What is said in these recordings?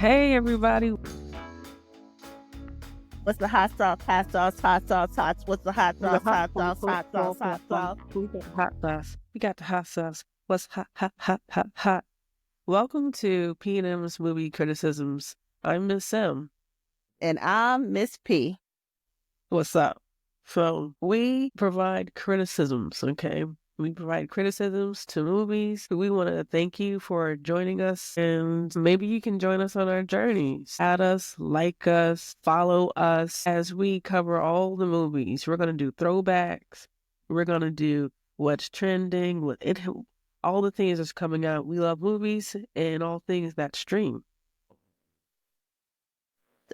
Hey, everybody. What's the hot sauce? Hot sauce, hot sauce, hot. What's the hot The sauce? hot Hot sauce, hot sauce, hot sauce. We got the hot sauce. We got the hot sauce. What's hot, hot, hot, hot, hot? Welcome to P and M's Movie Criticisms. I'm Miss M. And I'm Miss P. What's up? So we provide criticisms, okay? We provide criticisms to movies. We want to thank you for joining us, and maybe you can join us on our journeys. Add us, like us, follow us as we cover all the movies. We're going to do throwbacks. We're going to do what's trending, all the things that's coming out. We love movies and all things that stream.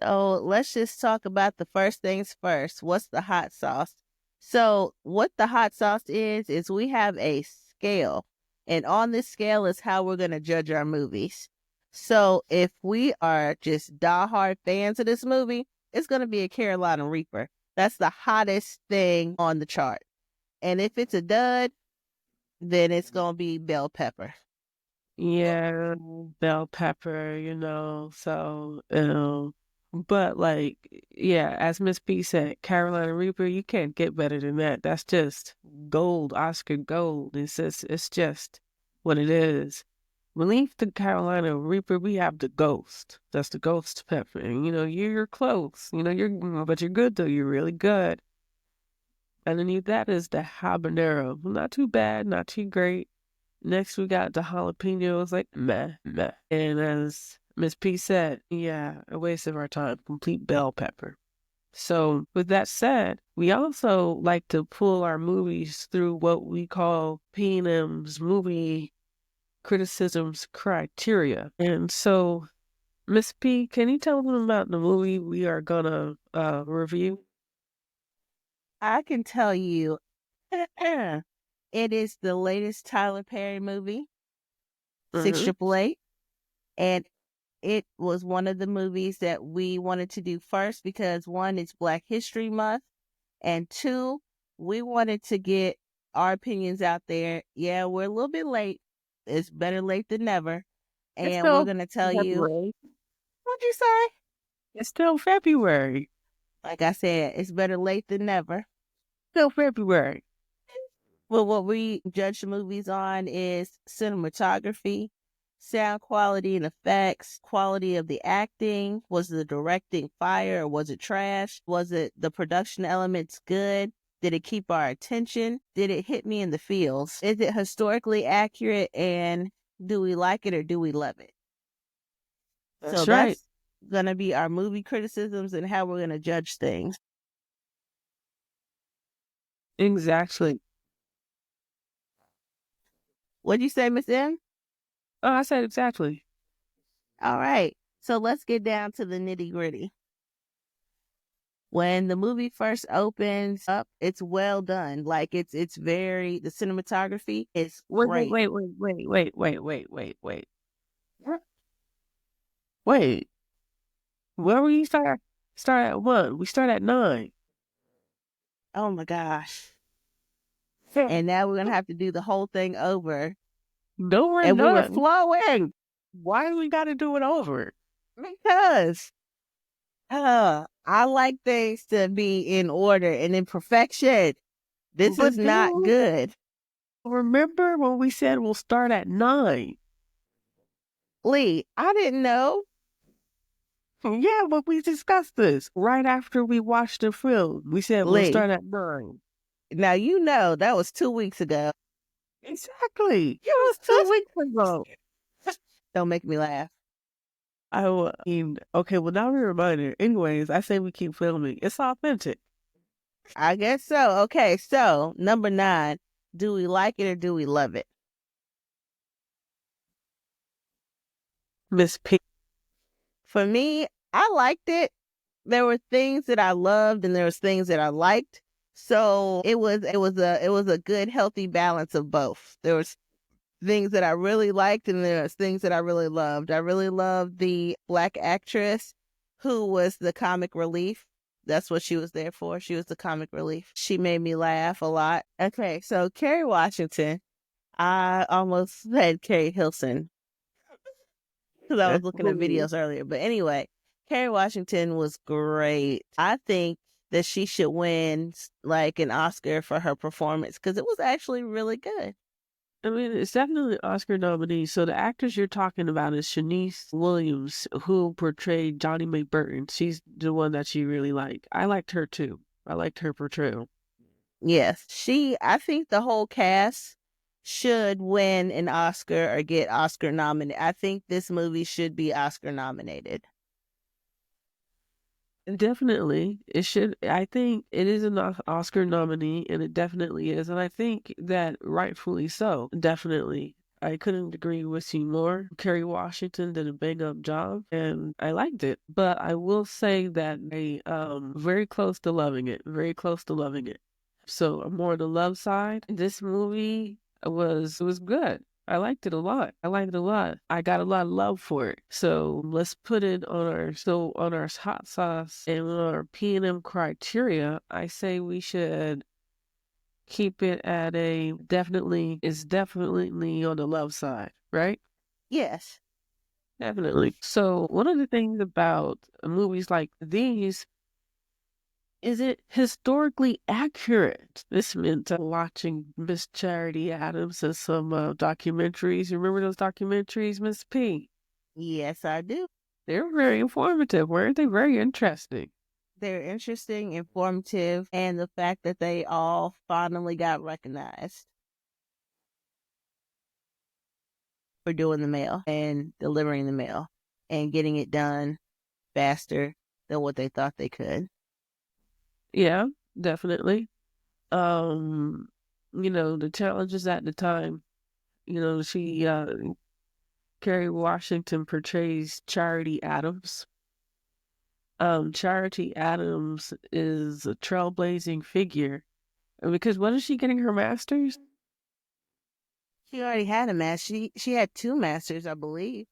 So let's just talk about the first things first. What's the hot sauce? So what the hot sauce is we have a scale. And on this scale is how we're going to judge our movies. So if we are just diehard fans of this movie, it's going to be a Carolina Reaper. That's the hottest thing on the chart. And if it's a dud, then it's going to be bell pepper. Yeah, bell pepper, but yeah, as Miss P said, Carolina Reaper, you can't get better than that. That's just gold, Oscar gold. It's just what it is. Beneath the Carolina Reaper, we have the Ghost. That's the Ghost pepper. And you're close. But you're good though. You're really good. Underneath that is the habanero. Not too bad, not too great. Next, we got the jalapenos, like meh, meh. And as Miss P said, yeah, a waste of our time, complete bell pepper. So with that said, we also like to pull our movies through what we call P&M's movie criticisms criteria. And so, Miss P, can you tell them about the movie we are gonna review? I can tell you, it is the latest Tyler Perry movie, 688, and it was one of the movies that we wanted to do first because one, it's Black History Month, and two, we wanted to get our opinions out there. Yeah, we're a little bit late. It's better late than never. And we're going to tell you, what'd you say? It's still February. Like I said, it's better late than never. Still February. Well, what we judge the movies on is cinematography, sound quality and effects, quality of the acting. Was the directing fire or was it trash? Was it the production elements good? Did it keep our attention? Did it hit me in the feels? Is it historically accurate? And do we like it or do we love it? That's right. That's going to be our movie criticisms and how we're going to judge things. Exactly. What'd you say, Miss M? Oh, I said exactly. All right. So let's get down to the nitty gritty. When the movie first opens up, it's well done. Like the cinematography is great. Wait. Wait. Where we start? Start at 1. We start at 9. Oh my gosh. And now we're going to have to do the whole thing over. No, we're and not. we were flowing. Why do we got to do it over? Because I like things to be in order and in perfection. This is not good. Remember when we said we'll start at 9? Lee, I didn't know. Yeah, but we discussed this right after we watched the film. We said we'll start at 9. Now, that was 2 weeks ago. Exactly. It was 2 weeks ago. Don't make me laugh. I mean, okay, well, now we're reminded. Anyways, I say we keep filming. It's authentic. I guess so. Okay, so number 9, do we like it or do we love it? Miss P. For me, I liked it. There were things that I loved and there was things that I liked. So it was a good, healthy balance of both. There was things that I really liked and there was things that I really loved. I really loved the Black actress who was the comic relief. That's what she was there for. She was the comic relief. She made me laugh a lot. Okay, so Kerry Washington. I almost said Carrie Hilson. because I was looking at Absolutely. videos earlier. But anyway, Kerry Washington was great. I think that she should win like an Oscar for her performance because it was actually really good. I mean, it's definitely an Oscar nominee. So the actress you're talking about is Shanice Williams, who portrayed Johnny Mae Burton. She's the one that you really like. I liked her too. I liked her portrayal. Yes, I think the whole cast should win an Oscar or get Oscar nominated. I think this movie should be Oscar nominated. Definitely, it should. I think it is an Oscar nominee, and it definitely is. And I think that rightfully so. Definitely. I couldn't agree with you more. Kerry Washington did a bang up job, and I liked it. But I will say that I very close to loving it. Very close to loving it. So I'm more on the love side. This movie was good. I liked it a lot. I liked it a lot. I got a lot of love for it. So let's put it on our hot sauce and on our P&M criteria. I say we should keep it at a definitely. It's definitely on the love side, right? Yes. Definitely. So one of the things about movies like these is it historically accurate? This meant watching Miss Charity Adams and some documentaries. Remember those documentaries, Miss P? Yes, I do. They were very informative, weren't they? Very interesting. They're interesting, informative, and the fact that they all finally got recognized for doing the mail and delivering the mail and getting it done faster than what they thought they could. Yeah, definitely. Um, the challenges at the time, she Kerry Washington portrays Charity Adams. Charity Adams is a trailblazing figure because when is she getting her master's? She already had a master. She had two masters, I believe.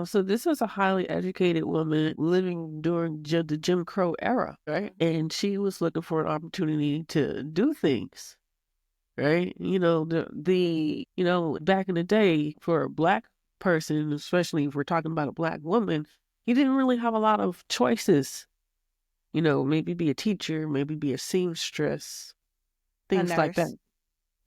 So this was a highly educated woman living during the Jim Crow era, right? And she was looking for an opportunity to do things, right? Back in the day for a black person, especially if we're talking about a black woman, you didn't really have a lot of choices. Maybe be a teacher, maybe be a seamstress, A things like that. nurse.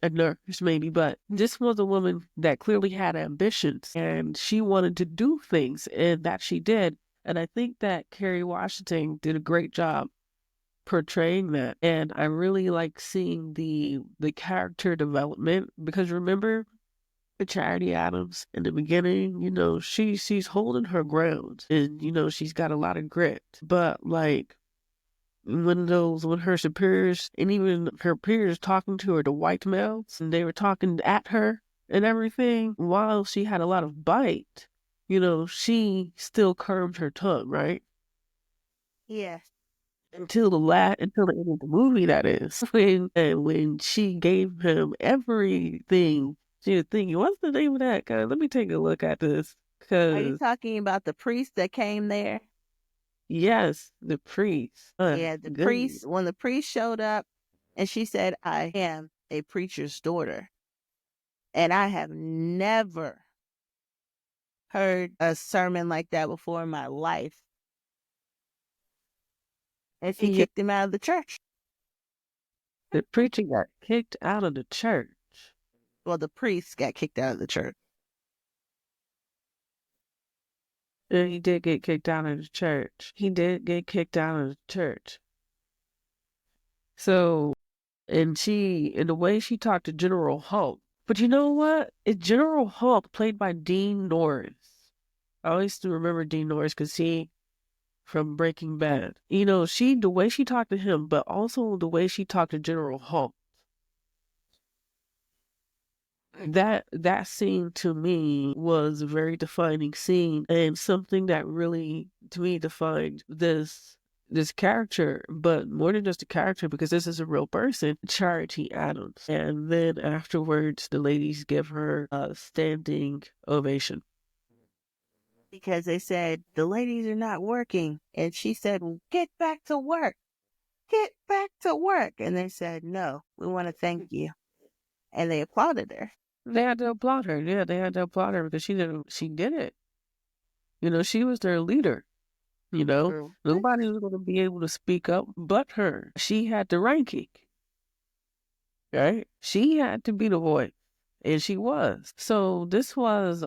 A nurse maybe, but this was a woman that clearly had ambitions and she wanted to do things and that she did. And I think that Kerry Washington did a great job portraying that. And I really like seeing the character development because remember the Charity Adams in the beginning, she's holding her ground and she's got a lot of grit. But like when her superiors and even her peers talking to her, the white males, and they were talking at her and everything, while she had a lot of bite, she still curbed her tongue, right? Yes. Until the end of the movie, that is. When she gave him everything, she was thinking, what's the name of that guy? Let me take a look at this. Are you Cause talking about the priest that came there? yes, the priest. Yeah, the Goodness. priest, when the priest showed up and she said, I am a preacher's daughter. And I have never heard a sermon like that before in my life. And she Yeah, kicked him out of the church. the preacher got kicked out of the church. Well, the priest got kicked out of the church. And he did get kicked out of the church. He did get kicked out of the church. So, and the way she talked to General Hulk. But you know what? It's General Hulk played by Dean Norris. I always do remember Dean Norris because he from Breaking Bad. The way she talked to him, but also the way she talked to General Hulk. That scene to me was a very defining scene and something that really to me defined this character, but more than just a character because this is a real person, Charity Adams. And then afterwards the ladies give her a standing ovation. Because they said, the ladies are not working. And she said, well, get back to work. Get back to work. And they said, no, we want to thank you. And they applauded her. They had to applaud her. Yeah, they had to applaud her because she did it. She was their leader. True. Nobody was going to be able to speak up but her. She had the ranking, right? She had to be the voice, and she was. So this was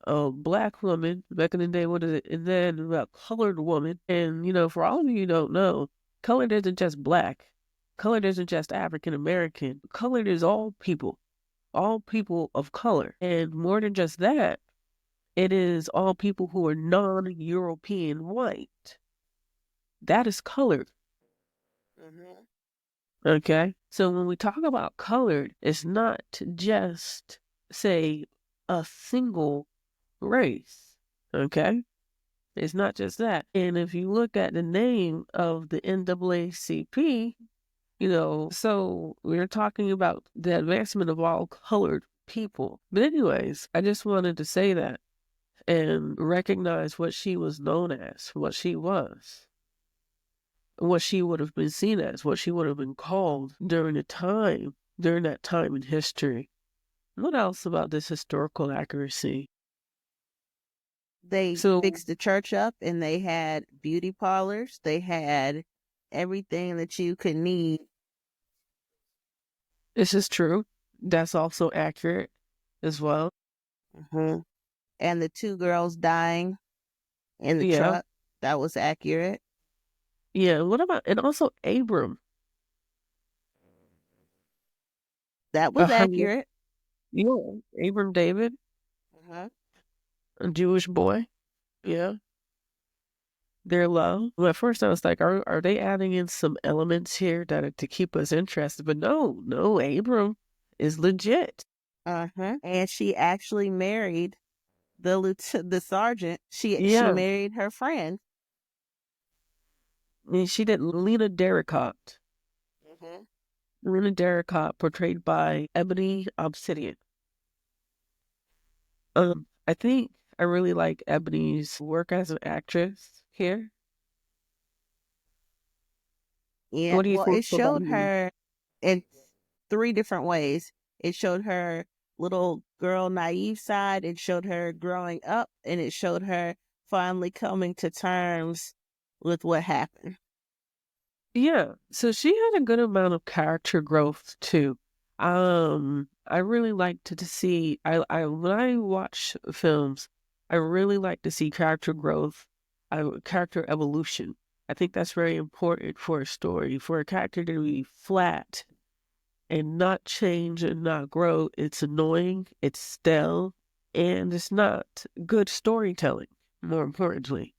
a black woman back in the day. What is it? And then a colored woman. And for all of you who don't know, colored isn't just black. Colored isn't just African American. Colored is all people of color. And more than just that, it is all people who are non-European white. That is colored. Mm-hmm. Okay? So when we talk about colored, it's not just, say, a single race. Okay? It's not just that. And if you look at the name of the NAACP, so we're talking about the advancement of all colored people. But anyways, I just wanted to say that and recognize what she was known as, what she was, what she would have been seen as, what she would have been called during that time in history. What else about this historical accuracy? They So fixed the church up and they had beauty parlors. They had everything that you could need. this is true. That's also accurate as well. Mm-hmm. And the two girls dying in the Yeah. truck, that was accurate. Yeah. What about, and also Abram? That was Uh, accurate. yeah. Abram David, Uh-huh. a Jewish boy. Yeah. Their love. Well, at first I was like, are they adding in some elements here that are to keep us interested? But no, Abram is legit. Uh-huh. And she actually married the sergeant. She Yeah. married her friend. I mean, she did Lena Derricott. Mm-hmm. Lena Derricott, portrayed by Ebony Obsidian. I think I really like Ebony's work as an actress here. Yeah, What do you well, think it about showed her? her in three different ways. It showed her little girl naive side, it showed her growing up, and it showed her finally coming to terms with what happened. Yeah, so she had a good amount of character growth too. I really like to see. I when I watch films, I really like to see character growth, character evolution. I think that's very important for a story. For a character to be flat and not change and not grow, it's annoying, it's stale, and it's not good storytelling, more importantly.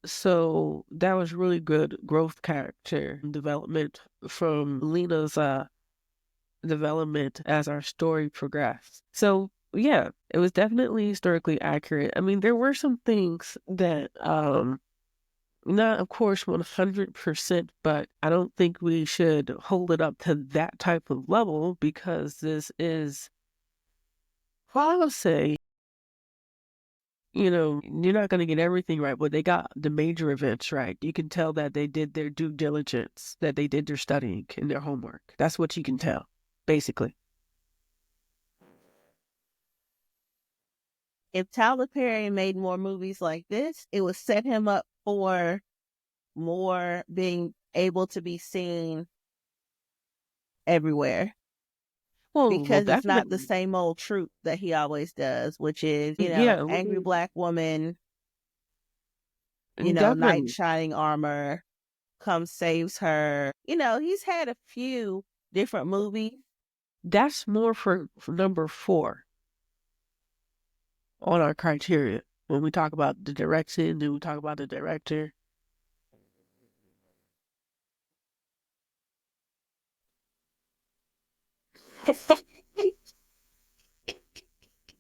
So that was really good growth character development from Lena's development as our story progressed. So yeah, it was definitely historically accurate. I mean, there were some things that not of course 100%, but I don't think we should hold it up to that type of level because this is, well, I would say, you're not going to get everything right, but they got the major events right. You can tell that they did their due diligence, that they did their studying and their homework. That's what you can tell, basically. If Tyler Perry made more movies like this, it would set him up for more being able to be seen everywhere, Well, because it's not the definitely. same old trope that he always does, which is, Yeah, angry black woman, knight in definitely. shining armor comes saves her. He's had a few different movies. That's more for number 4 on our criteria. When we talk about the direction, then we talk about the director.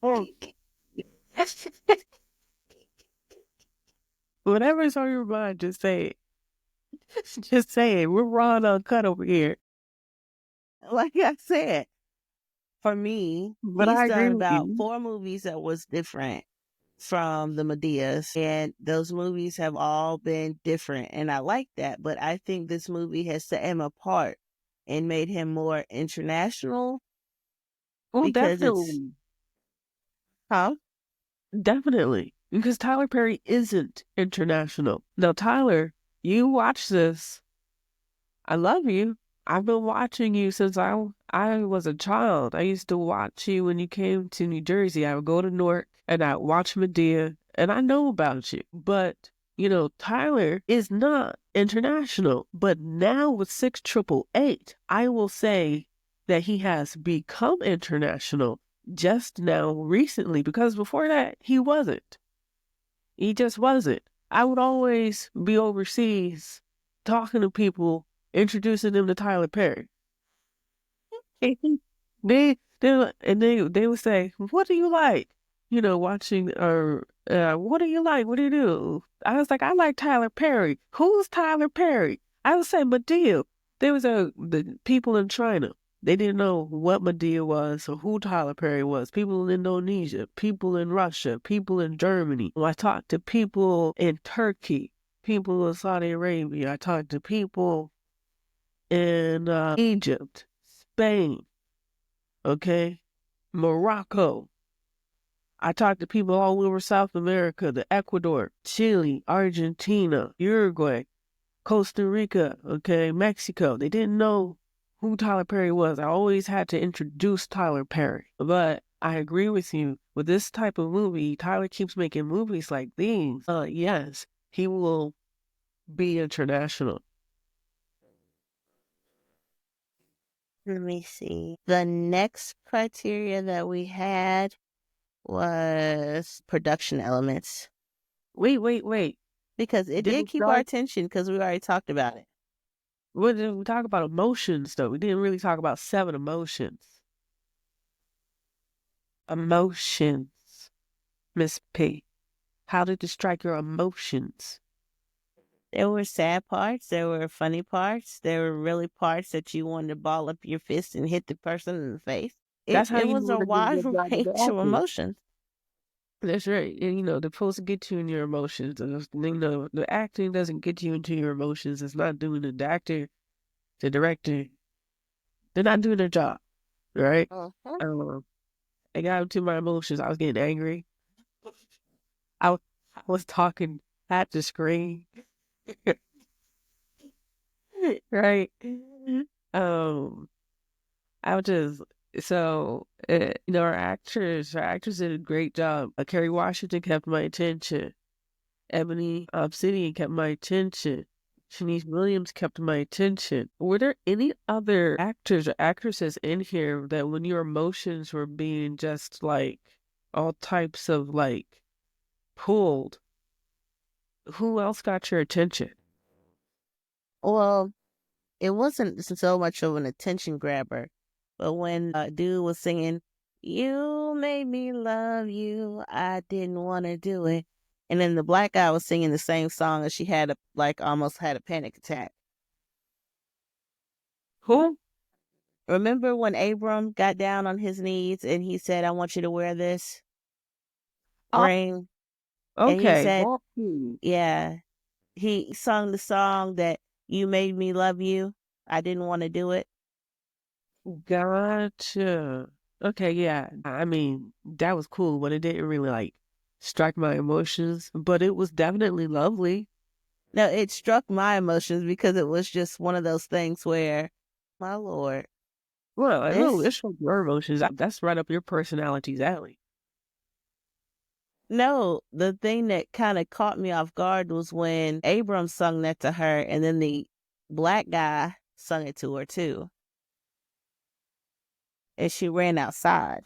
Oh, whatever's on your mind, just say it. Just say it. We're raw and uncut over here. Like I said, for me, But he's I agree done with about you. 4 movies that was different from the Medeas, and those movies have all been different, and I like that. But I think this movie has set him apart and made him more international Well, because it's, definitely. huh? Definitely. Because Tyler Perry isn't international. Now, Tyler, you watch this. I love you. I've been watching you since I was a child. I used to watch you when you came to New Jersey. I would go to Newark and I'd watch Medea, and I know about you. But, Tyler is not international. But now with 6888, I will say that he has become international just now recently, because before that, he wasn't. He just wasn't. I would always be overseas talking to people, introducing them to Tyler Perry. They would say, "What do you like?" Watching, or what do you like? What do you do? I was like, "I like Tyler Perry." Who's Tyler Perry? I would say Medea. There was the people in China. They didn't know what Medea was or who Tyler Perry was. People in Indonesia, people in Russia, people in Germany. I talked to people in Turkey, people in Saudi Arabia. I talked to people in Egypt, Spain, okay, Morocco. I talked to people all over South America, the Ecuador, Chile, Argentina, Uruguay, Costa Rica, okay, Mexico. They didn't know who Tyler Perry was. I always had to introduce Tyler Perry. But I agree with you. With this type of movie, Tyler keeps making movies like these. Yes, he will be international. Let me see. The next criteria that we had was production elements, Wait. because it Did did we keep our start? attention because we already talked about it. What did we talk about emotions though? We didn't really talk about 7 emotions. Emotions, Miss P. How did it strike your emotions? There were sad parts, there were funny parts, there were really parts that you wanted to ball up your fist and hit the person in the face. It That's how it you was know a they're doing a wide good job with the range of acting. emotions. That's right. And they're supposed to get you in your emotions. And, the acting doesn't get you into your emotions. It's not doing it. The actor, the director, they're not doing their job, right? Uh-huh. Um, I got into my emotions. I was getting angry. I was talking at the screen, right? Um, I was just our actors did a great job. Kerry Washington kept my attention. Ebony Obsidian kept my attention. Shanice Williams kept my attention. Were there any other actors or actresses in here that when your emotions were being just like all types of like pulled, who else got your attention? Well, it wasn't so much of an attention grabber, but when dude was singing, "You made me love you, I didn't want to do it," and then the black guy was singing the same song, and she had almost had a panic attack. Who? Remember when Abram got down on his knees and he said, "I want you to wear this Oh, ring," and he okay. said, Hmm. "Yeah." He sung the song that "You made me love you, I didn't want to do it." Gotcha. Okay, yeah. I mean, that was cool, but it didn't really like strike my emotions, but it was definitely lovely. No, it struck my emotions because it was just one of those things where, my lord, Well, I know this it showed your emotions. That's right up your personality's alley. no, the thing that kind of caught me off guard was when Abram sung that to her, and then the black guy sung it to her too, and she ran outside.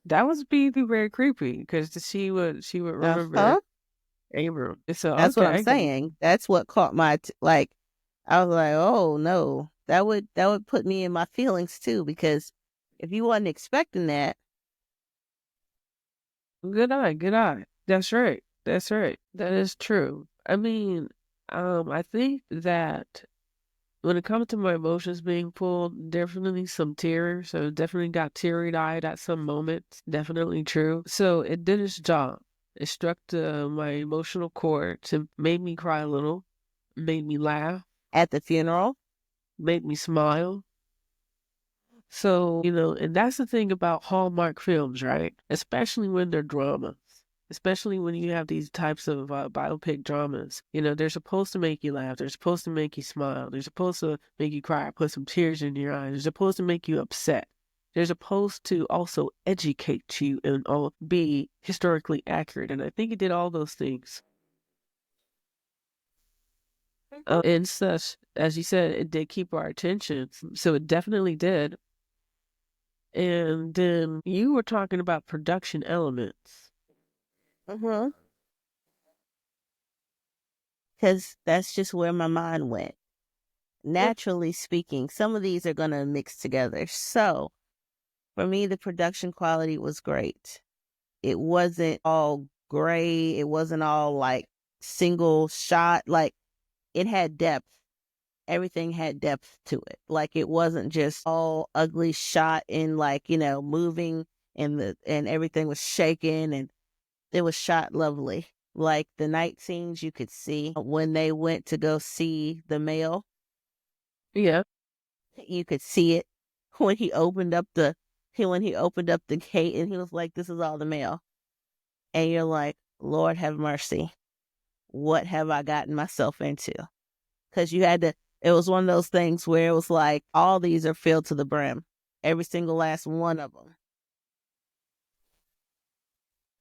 That was be very creepy because she would Uh remember huh. Abram. So That's what okay, I'm I got saying. That's what caught like. I was like, oh no, that would put me in my feelings too, because if you wasn't expecting that, good eye, good eye. That's right. That's right. That is true. I mean, I think that when it comes to my emotions being pulled, definitely some tears. So definitely got teary eyed at some moments. Definitely true. So it did its job. It struck my emotional chord to made me cry a little, made me laugh, at the funeral, made me smile. So, and that's the thing about Hallmark films, right? Especially when they're dramas. Especially when you have these types of biopic dramas. They're supposed to make you laugh. They're supposed to make you smile. They're supposed to make you cry, put some tears in your eyes. They're supposed to make you upset. They're supposed to also educate you and all be historically accurate. And I think it did all those things. And such, as you said, it did keep our attention. So it definitely did. And then you were talking about production elements. Mm-hmm. Because that's just where my mind went. Naturally speaking, some of these are going to mix together. So for me, the production quality was great. It wasn't all gray. It wasn't all like single shot. Like it had depth. Everything had depth to it. Like it wasn't just all ugly shot in like, moving and everything was shaking and it was shot lovely. Like the night scenes you could see when they went to go see the mail. Yeah. You could see it when he opened up the gate and he was like, "This is all the mail." And you're like, "Lord have mercy. What have I gotten myself into?" Because it was one of those things where it was like, all these are filled to the brim. Every single last one of them.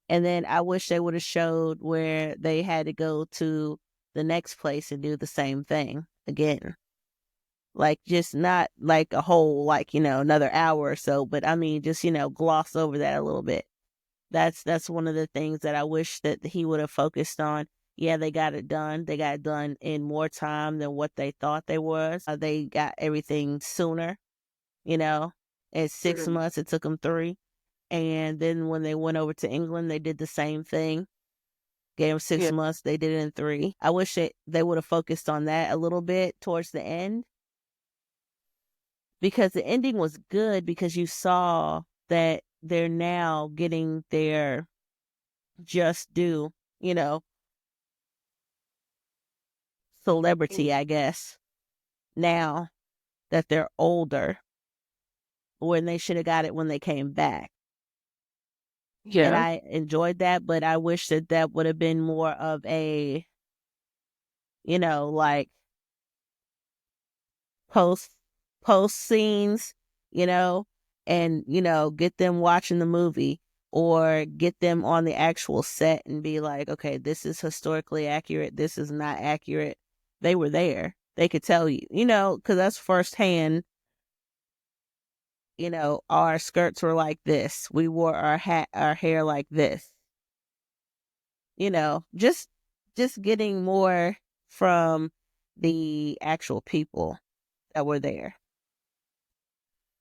And then I wish they would have showed where they had to go to the next place and do the same thing again. Like just not like a whole, like, another hour or so, but I mean, just, gloss over that a little bit. That's one of the things that I wish that he would have focused on. Yeah, they got it done. They got it done in more time than what they thought they was. They got everything sooner, In 6 months, it took them 3. And then when they went over to England, they did the same thing. Gave them 6 months. They did it in 3. I wish they would have focused on that a little bit towards the end, because the ending was good because you saw that they're now getting their just due, celebrity, I guess, now that they're older, when they should have got it when they came back. And Yeah. I enjoyed that, but I wish that would have been more of a, like post post scenes, you know, and get them watching the movie or get them on the actual set and be like, okay, this is historically accurate, this is not accurate. They were there. They could tell you, because that's firsthand. Our skirts were like this. We wore our hair like this. Just getting more from the actual people that were there.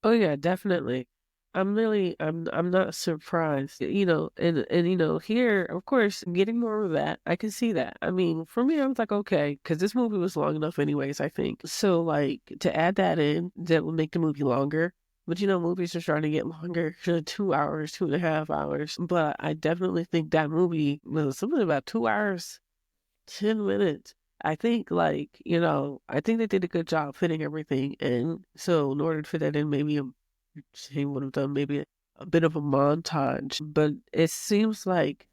Oh yeah, definitely. I'm not surprised. And here, of course, getting more of that, I can see that. I mean, for me, I was like, okay, because this movie was long enough anyways, I think. So like to add that in, that would make the movie longer. But movies are starting to get longer, 2 hours, 2.5 hours. But I definitely think that movie was something about 2 hours, 10 minutes. I think I think they did a good job fitting everything in. So in order to fit that in, maybe he would have done maybe a bit of a montage. But it seems like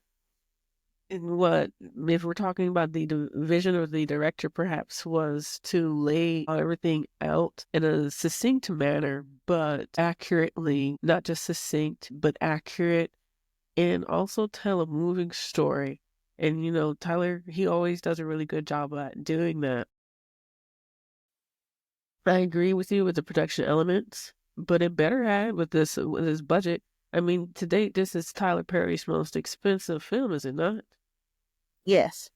in what if we're talking about the vision of the director, perhaps was to lay everything out in a succinct manner, but accurately, not just succinct, but accurate, and also tell a moving story. And Tyler, he always does a really good job at doing that. I agree with you with the production elements, but it better have with this budget. I mean, to date, this is Tyler Perry's most expensive film, is it not? Yes.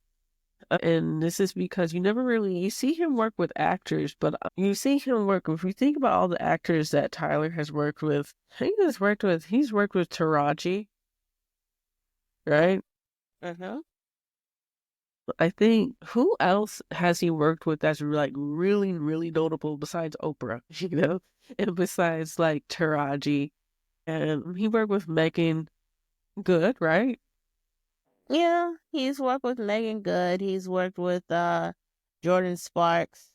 And this is because you see him work with actors, but you see him work. If you think about all the actors that Tyler has worked with, he's worked with Taraji, right? Uh-huh. I think who else has he worked with that's like really, really notable besides Oprah, and besides like Taraji, and he worked with Megan Good, right? Yeah, he's worked with Megan Good. He's worked with Jordan Sparks.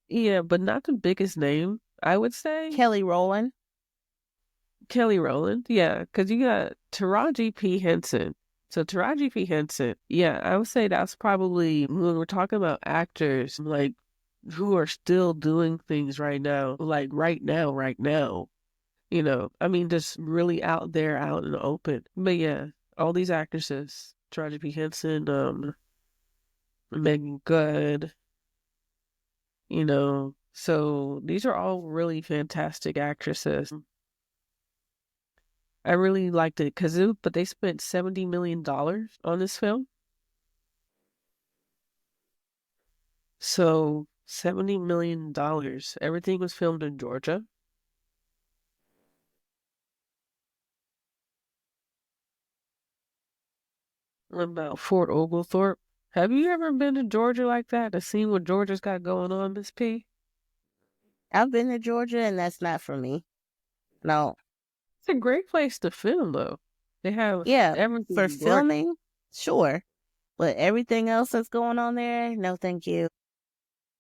Yeah, but not the biggest name. I would say Kelly Rowland. Kelly Rowland. Yeah, because you got Taraji P. Henson. So Taraji P. Henson, yeah, I would say that's probably when we're talking about actors like who are still doing things right now, like right now. I mean, just really out there, out in the open. But yeah, all these actresses, Taraji P. Henson, Megan Good, so these are all really fantastic actresses. I really liked it but they spent $70 million on this film. So $70 million. Everything was filmed in Georgia. About Fort Oglethorpe. Have you ever been to Georgia like that to see what Georgia's got going on, Miss P? I've been to Georgia, and that's not for me. No. It's a great place to film, though. They have Yeah, for everything gorgeous. filming, sure. But everything else that's going on there, no, thank you.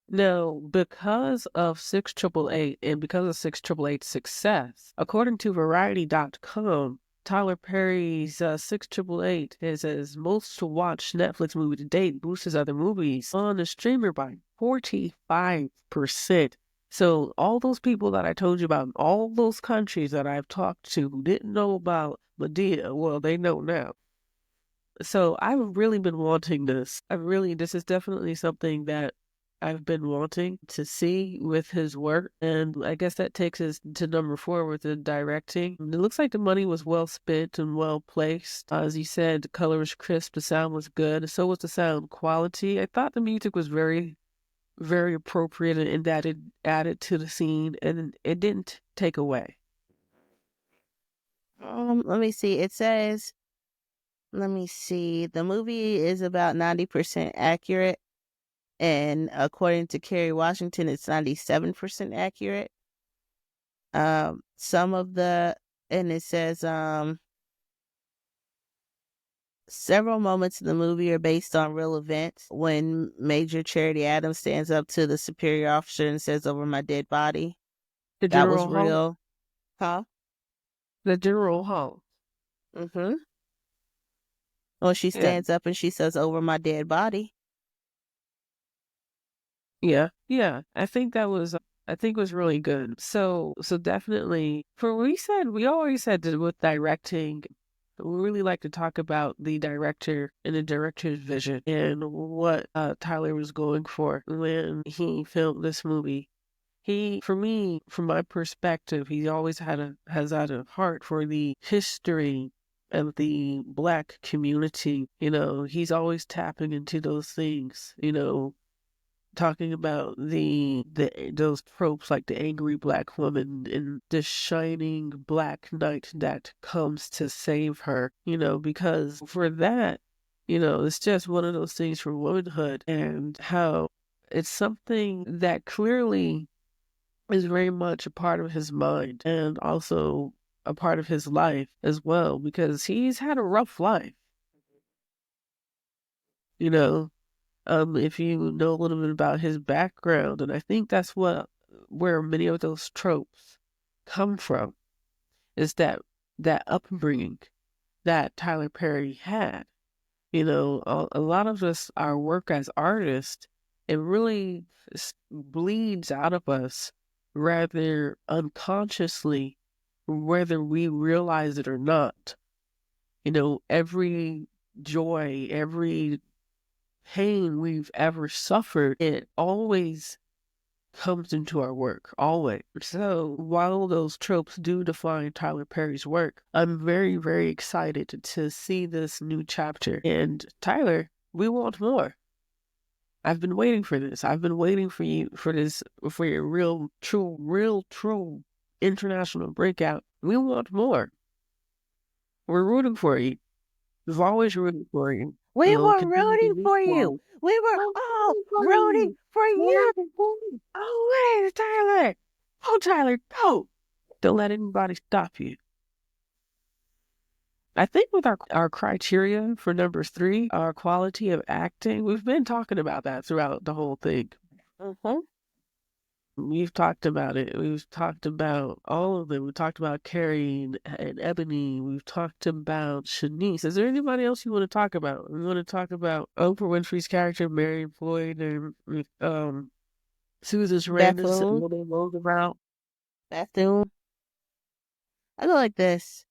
Now, because of 6888 and because of 6888's success, according to Variety.com, Tyler Perry's 6888 is his most watched Netflix movie to date, boosts his other movies on the streamer by 45%. So all those people that I told you about, all those countries that I've talked to who didn't know about Medea, well, they know now. So I've really been wanting this. This is definitely something that I've been wanting to see with his work. And I guess that takes us to number 4 with the directing. It looks like the money was well spent and well placed. As you said, the color was crisp, the sound was good. So was the sound quality. I thought the music was very, very appropriate in that it added to the scene and it didn't take away. Let me see. It says, let me see. The movie is about 90% accurate. And according to Kerry Washington, it's 97% accurate. And it says, several moments in the movie are based on real events. When Major Charity Adams stands up to the superior officer and says, "Over my dead body," The that was General Hall? real. Huh? The General Hall. Mm-hmm. When she Yeah. stands up and she says, "Over my dead body." Yeah, yeah. I think was really good. So definitely we always said that with directing, we really like to talk about the director and the director's vision and what Tyler was going for when he filmed this movie. For me, from my perspective, he always has had a heart for the history of the Black community. He's always tapping into those things, talking about those tropes like the angry Black woman and the shining Black knight that comes to save her, because for that, it's just one of those things for womanhood and how it's something that clearly is very much a part of his mind and also a part of his life as well, because he's had a rough life, you know. If you know a little bit about his background, and I think that's where many of those tropes come from, is that upbringing that Tyler Perry had. A lot of us, our work as artists, it really bleeds out of us rather unconsciously, whether we realize it or not. Every joy, every pain we've ever suffered, it always comes into our work, always. So while those tropes do define Tyler Perry's work, I'm very, very excited to see this new chapter. And Tyler, we want more. I've been waiting for this. I've been waiting for you for this, for your real, true international breakout. We want more. We're rooting for you. We've always rooted for you. We We'll were continue to rooting root for for you. you. We were all rooting for you. Oh, wait, Tyler. Oh, Tyler, go. Don't let anybody stop you. I think with our criteria for number 3, our quality of acting, we've been talking about that throughout the whole thing. Mm-hmm. We've talked about it. We've talked about all of them. We talked about Kerry and Ebony. We've talked about Shanice. Is there anybody else you want to talk about? We want to talk about Oprah Winfrey's character, Mary Floyd, and Susan Sarandon's Bethune. little roundabout. Bethune. I go like this.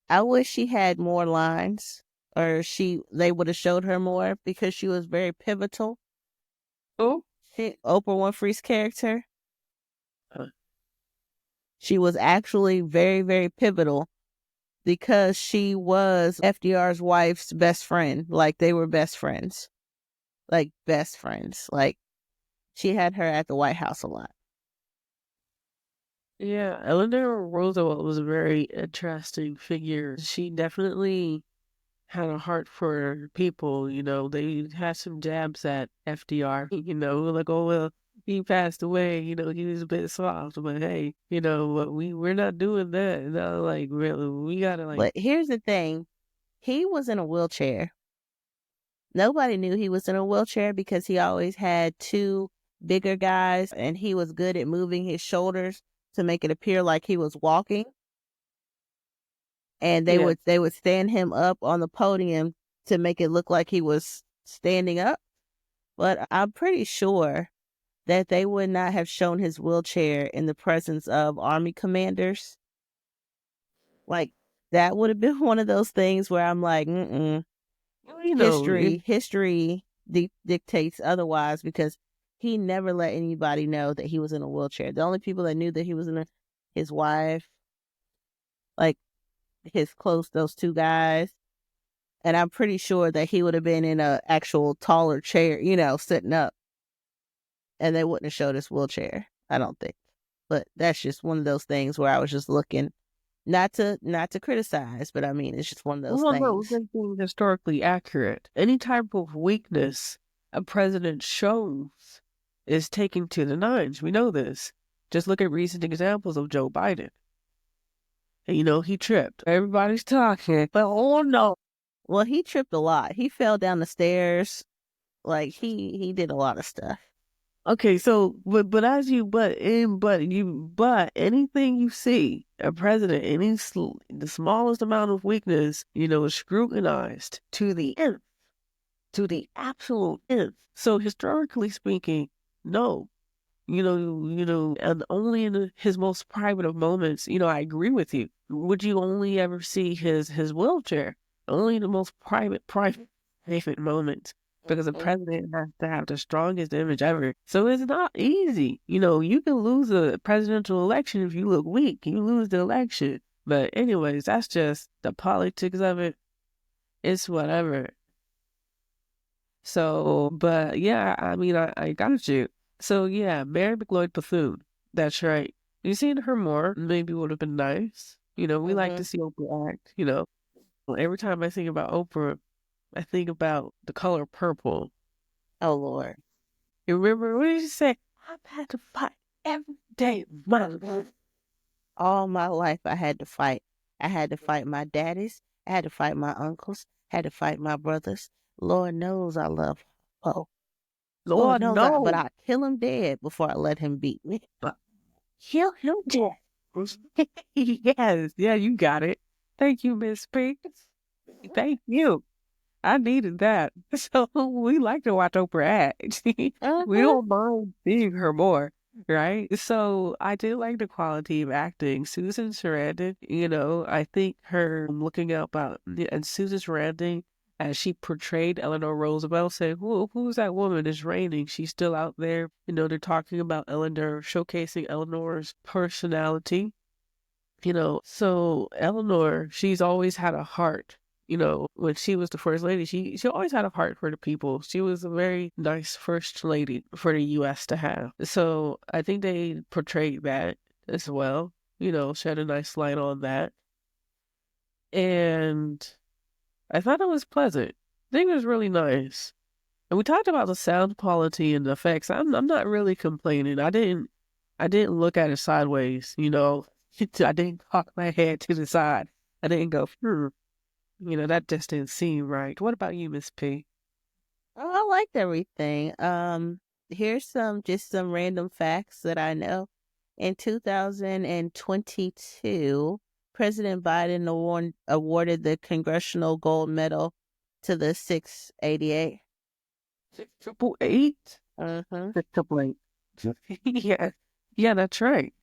I wish she had more lines, or they would have showed her more because she was very pivotal. Oh, Oprah Winfrey's character, uh, she was actually very, very pivotal because she was FDR's wife's best friend. Like they were best friends, like best friends. Like she had her at the White House a lot. yeah. Eleanor Roosevelt was a very interesting figure. She definitely had a heart for people. They had some jabs at FDR. Like, oh well, he passed away. He was a bit soft, but hey, we're not doing that. Like really, we gotta like. But here's the thing: he was in a wheelchair. Nobody knew he was in a wheelchair because he always had two bigger guys, and he was good at moving his shoulders to make it appear like he was walking. And they Yeah. would stand him up on the podium to make it look like he was standing up. But I'm pretty sure that they would not have shown his wheelchair in the presence of army commanders. Like that would have been one of those things where I'm like, mm-mm. Well, History dictates otherwise because he never let anybody know that he was in a wheelchair. The only people that knew that he was his wife, like those two guys, and I'm pretty sure that he would have been in a actual taller chair, sitting up, and they wouldn't have showed his wheelchair. I don't think, but that's just one of those things where I was just looking, not to criticize, but I mean it's just one of those well, no, things. we're being historically accurate. Any type of weakness a president shows is taken to the nines. We know this. Just look at recent examples of Joe Biden. He tripped. Everybody's talking, but oh no. Well, he tripped a lot. He fell down the stairs. Like he did a lot of stuff. Okay, so but anything you see a president the smallest amount of weakness is scrutinized to the nth, to the absolute nth. So historically speaking, no, and only in his most private of moments, I agree with you. Would you only ever see his wheelchair? Only in the most private moments. Because the president has to have the strongest image ever. So it's not easy. You can lose a presidential election if you look weak. You lose the election. But anyways, that's just the politics of it. It's whatever. So, but yeah, I mean, I got you. So yeah, Mary McLeod Bethune. That's right. You seen her more, maybe would have been nice. We like to Mm-hmm. see Oprah act. Every time I think about Oprah, I think about the color purple. Oh Lord. You remember what did you say? I've had to fight every day of my life. All my life I had to fight. I had to fight my daddies. I had to fight my uncles. Had to fight my brothers. Lord knows I love Poe. Lord Lord knows but no. I kill him dead before I let him beat me. But kill him dead. Yes, yeah, you got it. Thank you, Ms.P. Thank you. I needed that. So we like to watch Oprah act. We Uh-huh. don't mind seeing her more, right? So I did like the quality of acting. Susan Sarandon, I think her looking up out and Susan Sarandon as she portrayed Eleanor Roosevelt, saying, who's that woman? It's raining. She's still out there. They're talking about Eleanor, showcasing Eleanor's personality. So Eleanor, she's always had a heart. When she was the first lady, she always had a heart for the people. She was a very nice first lady for the U.S. to have. So I think they portrayed that as well. Shed a nice light on that. And I thought it was pleasant. I think it was really nice. And we talked about the sound quality and the effects. I'm not really complaining. I didn't look at it sideways. I didn't cock my head to the side. I didn't go, that just didn't seem right. What about you, Miss P? Oh, I liked everything. here's some random facts that I know. In 2022, President Biden awarded the Congressional Gold Medal to the 688. 688? Mm-hmm. 688. Yeah. Yeah, that's right.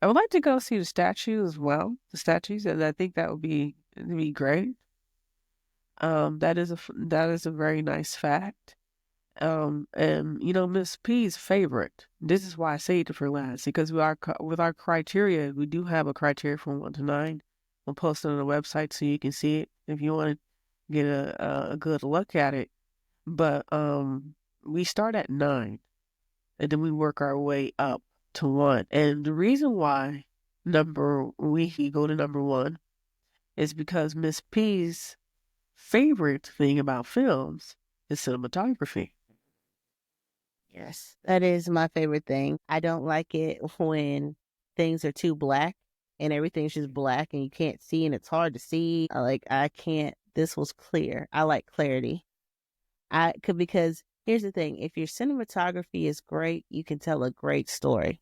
I would like to go see the statue as well, the statues, and I think that would be great. That is a very nice fact. And Miss P's favorite. This is why I saved it for last because with our criteria, we do have a criteria from 1 to 9. We'll post it on the website so you can see it if you want to get a good look at it. But we start at 9, and then we work our way up to 1. And the reason why we go to number 1 is because Miss P's favorite thing about films is cinematography. Yes, that is my favorite thing. I don't like it when things are too black and everything's just black and you can't see and it's hard to see. I can't. This was clear. I like clarity. Because here's the thing: if your cinematography is great, you can tell a great story.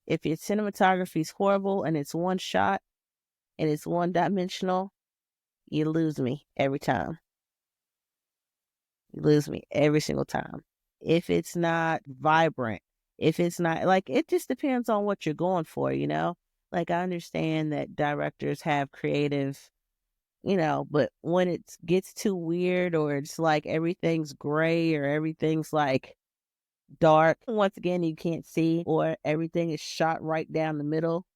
If your cinematography is horrible and it's one shot and it's one-dimensional, you lose me every time. You lose me every single time. If it's not vibrant, if it's not it just depends on what you're going for, I understand that directors have creative, but when it gets too weird or it's like everything's gray or everything's like dark, once again, you can't see, or everything is shot right down the middle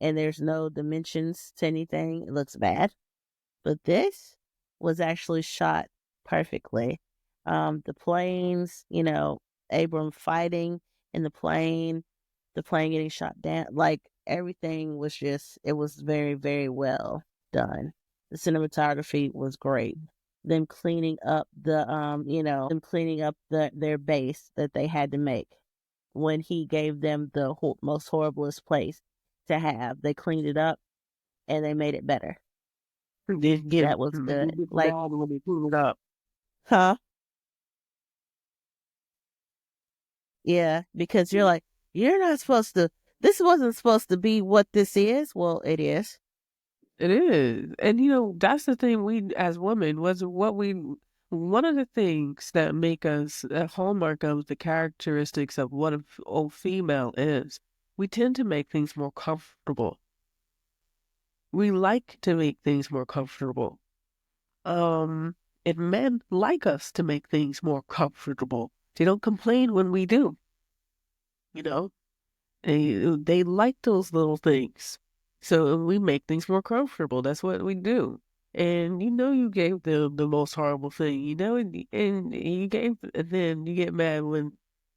and there's no dimensions to anything, it looks bad. But this was actually shot perfectly. The planes, Abram fighting in the plane getting shot down, everything was it was very, very well done. The cinematography was great. Them cleaning up their base that they had to make when he gave them the most horriblest place to have. They cleaned it up and they made it better. That was good. When they clean it up. Huh? Yeah, because you're like, you're not supposed to, this wasn't supposed to be what this is. Well, it is. It is. And that's the thing we as women one of the things that make us a hallmark of the characteristics of what a female is. We tend to make things more comfortable. We like to make things more comfortable. And men like us to make things more comfortable. They don't complain when we do. They like those little things. So we make things more comfortable. That's what we do. And you gave them the most horrible thing, and then you get mad when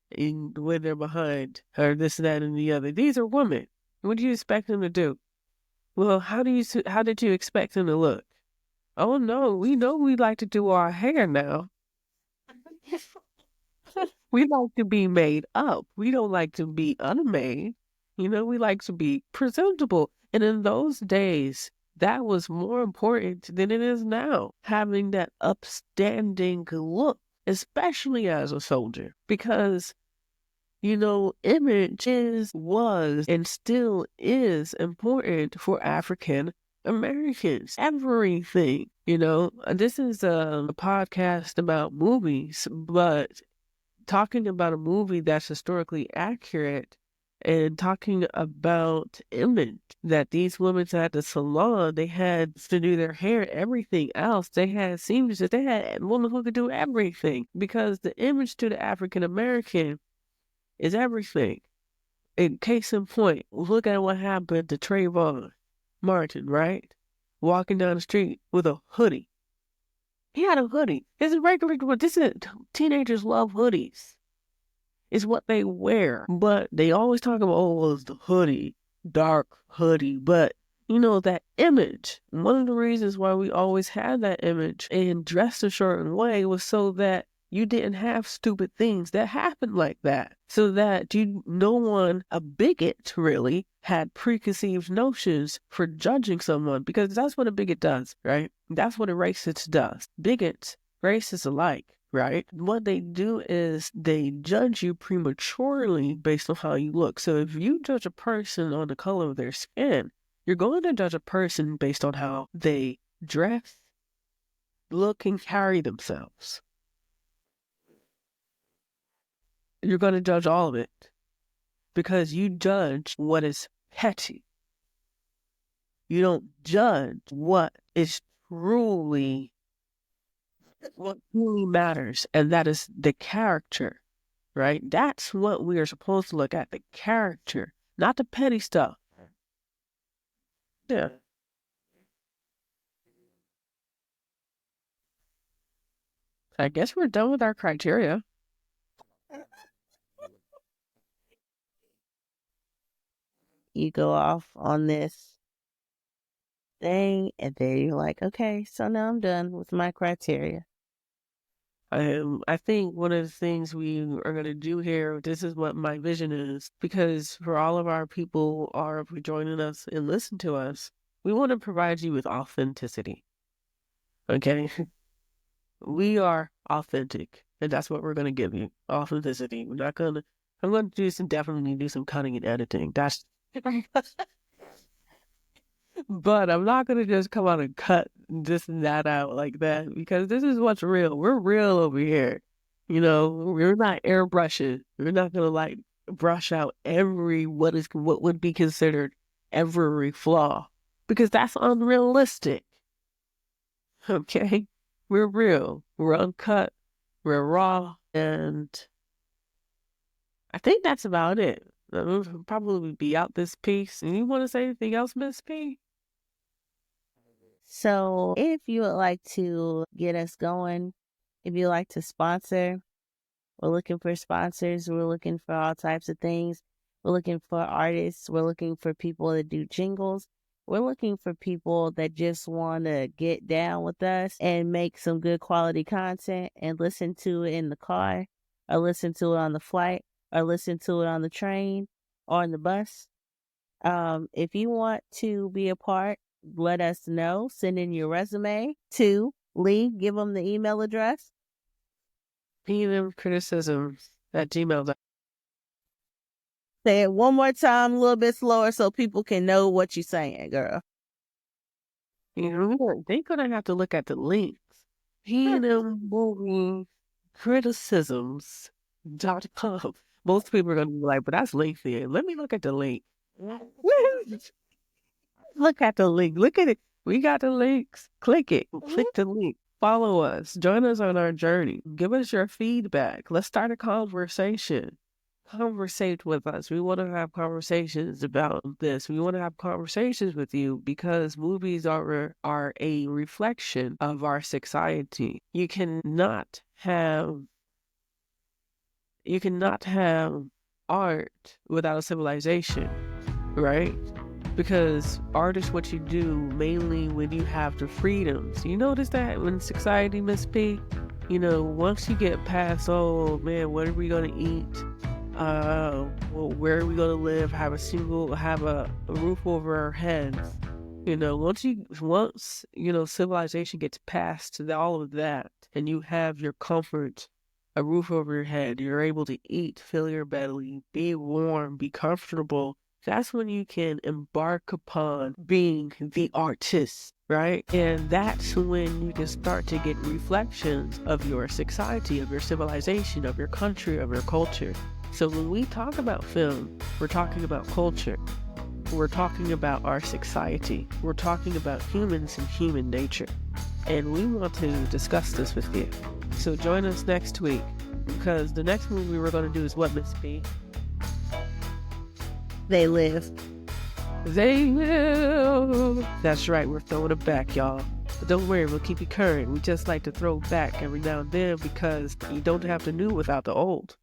they're behind or this, that, and the other. These are women. What do you expect them to do? Well, how did you expect them to look? Oh no, we know we like to do our hair now. We like to be made up. We don't like to be unmade. We like to be presentable. And in those days, that was more important than it is now. Having that upstanding look, especially as a soldier, because image was, and still is important for African Americans. Everything, This is a podcast about movies, but talking about a movie that's historically accurate and talking about image, that these women at the salon, they had to do their hair, everything else. They had seamstresses, they had women who could do everything because the image to the African American is everything. In case in point, look at what happened to Trayvon Martin, right? Walking down the street with a hoodie. He had a hoodie. It's a regular, teenagers love hoodies. It's what they wear. But they always talk about, well, it's the hoodie, dark hoodie. But, that image, one of the reasons why we always had that image and dressed a certain way was so that you didn't have stupid things that happened like that. So that no one, a bigot really, had preconceived notions for judging someone, because that's what a bigot does, right? That's what a racist does. Bigots, racists alike, right? What they do is they judge you prematurely based on how you look. So if you judge a person on the color of their skin, you're going to judge a person based on how they dress, look, and carry themselves. You're going to judge all of it because you judge what is petty. You don't judge what truly matters, and that is the character, right? That's what we are supposed to look at, the character, not the petty stuff. Yeah. I guess we're done with our criteria. You go off on this thing, and then you're like, okay, so now I'm done with my criteria. I think one of the things we are going to do here, this is what my vision is, because for all of our people are joining us and listen to us, we want to provide you with authenticity. Okay? We are authentic, and that's what we're going to give you. Authenticity. I'm going to definitely do some cutting and editing. That's But I'm not going to just come out and cut this and that out like that, because this is what's real. We're real over here. We're not airbrushing. We're not going to like brush out what would be considered every flaw, because that's unrealistic. Okay? We're real. We're uncut. We're raw. And I think that's about it. We'll probably be out this piece. And you want to say anything else, Miss P? So if you would like to get us going, if you'd like to sponsor, we're looking for sponsors. We're looking for all types of things. We're looking for artists. We're looking for people that do jingles. We're looking for people that just want to get down with us and make some good quality content and listen to it in the car, or listen to it on the flight, or listen to it on the train or on the bus. If you want to be a part, let us know. Send in your resume to Lee. Give them the email address. pmcriticism@gmail.com. Say it one more time, a little bit slower, so people can know what you're saying, girl. They're gonna have to look at the links. pmcriticisms.com. Most people are gonna be like, but that's lengthy. Let me look at the link. Look at the link. Look at it. We got the links. Click it. Click the link. Follow us. Join us on our journey. Give us your feedback. Let's start a conversation. Conversate with us. We want to have conversations about this. We want to have conversations with you, because movies are a reflection of our society. You cannot have art without a civilization, right? Because art is what you do mainly when you have the freedoms. You notice that when society, Ms. P, once you get past, oh man, what are we gonna eat? Where are we gonna live? Have a roof over our heads. Once civilization gets past all of that, and you have your comfort, a roof over your head, you're able to eat, fill your belly, be warm, be comfortable. That's when you can embark upon being the artist, right? And that's when you can start to get reflections of your society, of your civilization, of your country, of your culture. So when we talk about film, we're talking about culture. We're talking about our society. We're talking about humans and human nature. And we want to discuss this with you. So join us next week, because the next movie we're going to do is what, Ms. P? They Live. They Live. That's right. We're throwing it back, y'all. But don't worry, we'll keep you current. We just like to throw back every now and then, because you don't have the new without the old.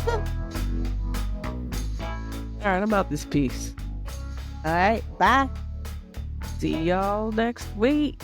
All right, I'm out this piece. All right, bye. See y'all next week.